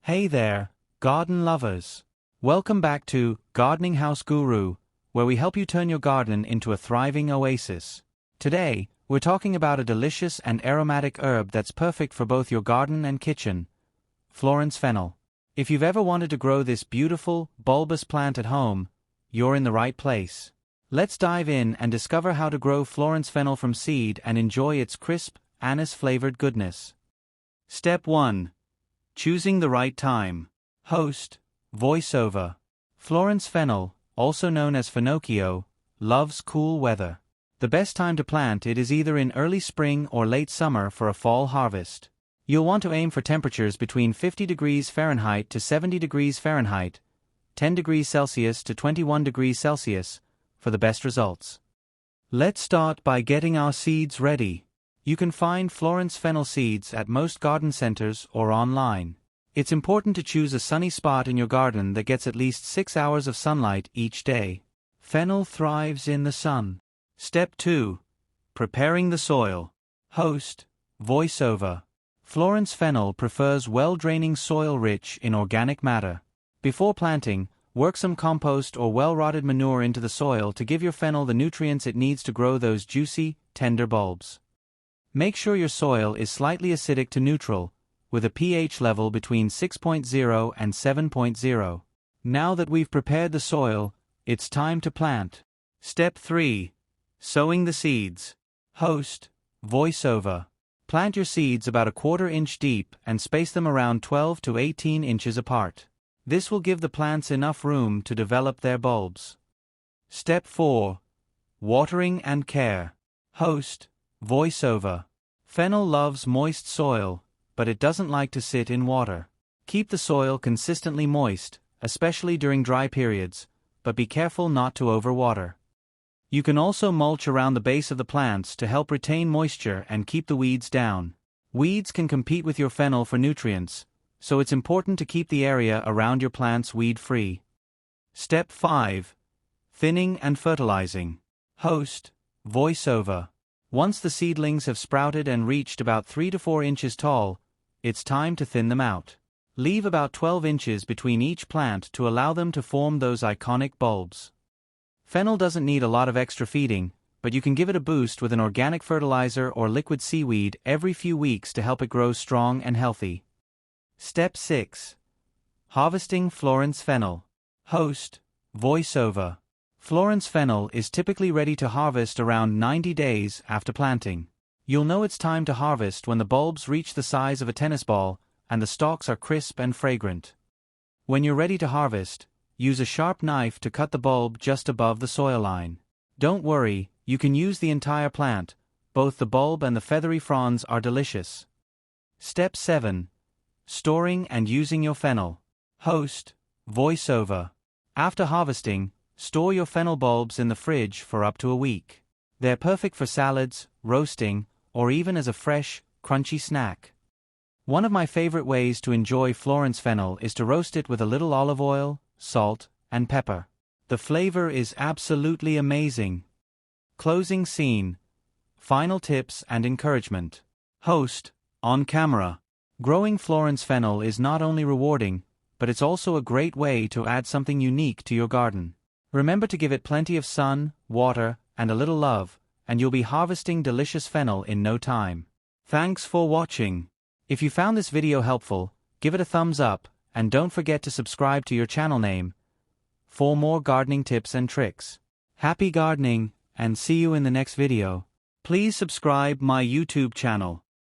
Hey there, garden lovers. Welcome back to Gardening House Guru, where we help you turn your garden into a thriving oasis. Today, we're talking about a delicious and aromatic herb that's perfect for both your garden and kitchen, Florence fennel. If you've ever wanted to grow this beautiful, bulbous plant at home, you're in the right place. Let's dive in and discover how to grow Florence fennel from seed and enjoy its crisp, anise-flavored goodness. Step 1. Choosing the right time. Host, voiceover. Florence fennel, also known as finocchio, loves cool weather. The best time to plant it is either in early spring or late summer for a fall harvest. You'll want to aim for temperatures between 50 degrees Fahrenheit to 70 degrees Fahrenheit, 10 degrees Celsius to 21 degrees Celsius, for the best results. Let's start by getting our seeds ready. You can find Florence fennel seeds at most garden centers or online. It's important to choose a sunny spot in your garden that gets at least 6 hours of sunlight each day. Fennel thrives in the sun. Step 2. Preparing the soil. Host, voiceover. Florence fennel prefers well-draining soil rich in organic matter. Before planting, work some compost or well-rotted manure into the soil to give your fennel the nutrients it needs to grow those juicy, tender bulbs. Make sure your soil is slightly acidic to neutral, with a pH level between 6.0 and 7.0. Now that we've prepared the soil, it's time to plant. Step 3. Sowing the seeds. Host, voiceover. Plant your seeds about a 1/4 inch deep and space them around 12 to 18 inches apart. This will give the plants enough room to develop their bulbs. Step 4. Watering and care. Host, voiceover. Fennel loves moist soil, but it doesn't like to sit in water. Keep the soil consistently moist, especially during dry periods, but be careful not to overwater. You can also mulch around the base of the plants to help retain moisture and keep the weeds down. Weeds can compete with your fennel for nutrients, so it's important to keep the area around your plants weed-free. Step 5. Thinning and fertilizing. Host, voiceover. Once the seedlings have sprouted and reached about 3 to 4 inches tall, it's time to thin them out. Leave about 12 inches between each plant to allow them to form those iconic bulbs. Fennel doesn't need a lot of extra feeding, but you can give it a boost with an organic fertilizer or liquid seaweed every few weeks to help it grow strong and healthy. Step 6. Harvesting Florence fennel. Host, voiceover. Florence fennel is typically ready to harvest around 90 days after planting. You'll know it's time to harvest when the bulbs reach the size of a tennis ball and the stalks are crisp and fragrant. When you're ready to harvest, use a sharp knife to cut the bulb just above the soil line. Don't worry, you can use the entire plant. Both the bulb and the feathery fronds are delicious. Step 7. Storing and using your fennel. Host, voiceover. After harvesting, store your fennel bulbs in the fridge for up to a week. They're perfect for salads, roasting, or even as a fresh, crunchy snack. One of my favorite ways to enjoy Florence fennel is to roast it with a little olive oil, salt, and pepper. The flavor is absolutely amazing. Closing scene. Final tips and encouragement. Host, on camera. Growing Florence fennel is not only rewarding, but it's also a great way to add something unique to your garden. Remember to give it plenty of sun, water, and a little love, and you'll be harvesting delicious fennel in no time. Thanks for watching. If you found this video helpful, give it a thumbs up, and don't forget to subscribe to your channel name for more gardening tips and tricks. Happy gardening, and see you in the next video. Please subscribe my YouTube channel.